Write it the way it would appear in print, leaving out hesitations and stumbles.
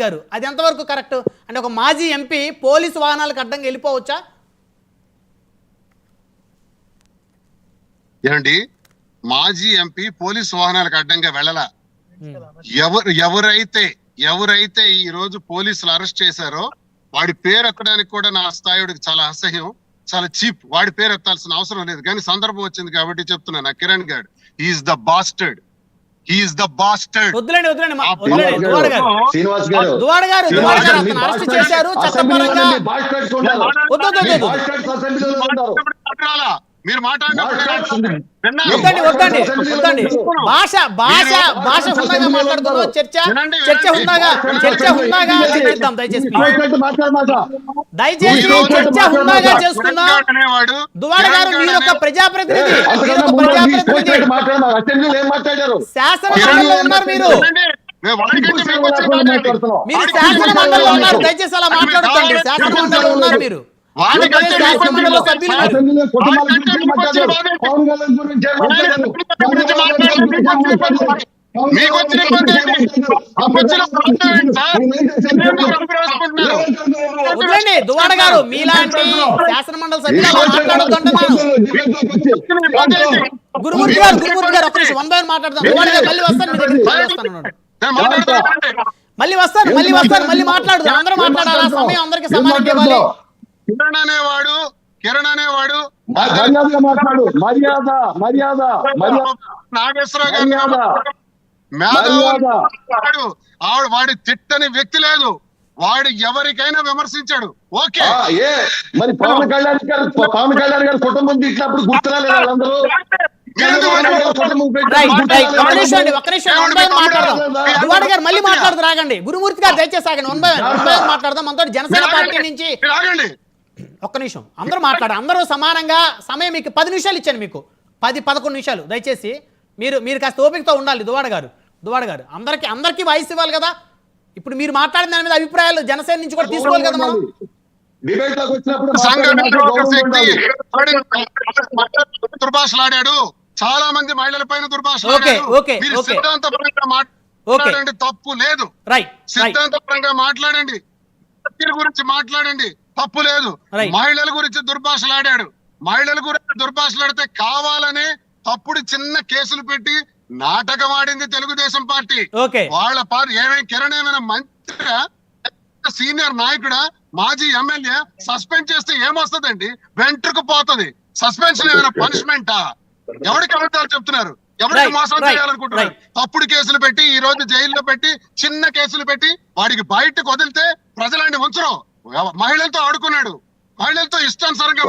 గారు అది ఎంతవరకు కరెక్ట్? అంటే ఒక మాజీ ఎంపీ పోలీసు వాహనాలకు అడ్డంగా వెళ్ళిపోవచ్చా? ఏమండి, మాజీ ఎంపీ పోలీసు వాహనాలకు అడ్డంగా వెళ్ళలా. ఎవరైతే ఈ రోజు పోలీసులు అరెస్ట్ చేశారో వాడి పేరు ఎత్తడానికి కూడా నా స్థాయిడికి చాలా అసహ్యం, చాలా చీప్. వాడి పేరు ఎత్తాల్సిన అవసరం లేదు, కానీ సందర్భం వచ్చింది కాబట్టి చెప్తున్నా. కిరణ్ గారు ఈజ్ ద బాస్టర్డ్. మీరు మాట్లాడినప్పుడు భాష భాష భాష హుందాగా మాట్లాడుతున్నాం. చర్చ హుందాగా చర్చిద్దాం. దయచేసి చర్చ హుందాగా చేసుకుందాం. దువాడ గారు మీరు ఒక ప్రజాప్రతినిధి, శాసన మండలిలో ఉన్నారు. మీరు శాసన మండలిలో ఉన్నారు. దయచేసి అలా మాట్లాడుతుంది. శాసన మండలిలో ఉన్నారు మీరు. దువాడ గారు మీలాంటి శాసన మండలి సభ్యులు మాట్లాడుతుంటున్నాను. గురుమూర్తి గారు ఒక నిమిషం 1 by 1 మాట్లాడదాం. దువాడ గారు మళ్ళీ వస్తాను, మళ్ళీ మాట్లాడుదాం. అందరూ మాట్లాడాలా? సమయం అందరికి సమానంగా ఇవ్వాలి. కిరణ్ అనేవాడు వాడి తిట్టని వ్యక్తి లేదు. వాడు ఎవరికైనా విమర్శించాడు. ఓకే, మరి పవన్ కళ్యాణ్ గారు కుటుంబం తిట్టినప్పుడు గుర్తురాలేదు వాళ్ళందరూ. మళ్ళీ మాట్లాడుతూ రాగండి. గురుమూర్తి గారు దయచేసి ఆగండి. 1 by 1 మాట్లాడదాం. మనతో జనసేన పార్టీ నుంచి ఒక్క నిమిషం అందరూ అందరూ సమానంగా సమయం మీకు 10 నిమిషాలు ఇచ్చాను. మీకు 10-11 నిమిషాలు. దయచేసి మీరు కాస్త ఓపికతో ఉండాలి. దువాడ గారు అందరికీ వాయిస్ ఇవ్వాలి కదా. ఇప్పుడు మీరు మాట్లాడిన దాని మీద అభిప్రాయాలు జనసేన నుంచి కూడా తీసుకోవాలి కదా. మనం దుర్భాషలాడాడు, చాలా మంది మహిళల పైన దుర్భాషలాడాడు. మాట్లాడండి, తప్పు లేదు. సిద్ధాంతపరంగా మాట్లాడండి, గురించి మాట్లాడండి, తప్పు లేదు. మహిళల గురించి దుర్భాషలాడాడు. మహిళల గురించి దుర్భాషలాడితే కావాలనే తప్పుడు చిన్న కేసులు పెట్టి నాటకం ఆడింది తెలుగుదేశం పార్టీ. వాళ్ళ పార్టీ కిరణ్ ఏమైనా మంత్రి, సీనియర్ నాయకుడా, మాజీ ఎమ్మెల్యే సస్పెండ్ చేస్తే ఏమొస్తుందండి? వెంట్రుకు పోతుంది. సస్పెన్షన్ ఏమైనా పనిష్మెంటా? ఎవరికి అబద్ధాలు చెప్తున్నారు? ఎవరికి మోసం చేయాలనుకుంటున్నారు? తప్పుడు కేసులు పెట్టి ఈ రోజు జైల్లో పెట్టి చిన్న కేసులు పెట్టి వాడికి బయటకు వదిలితే ప్రజలాంటి ఉంచరు. మహిళలతో ఆడుకున్నాడు, మహిళలతో ఇష్టానుసారంగా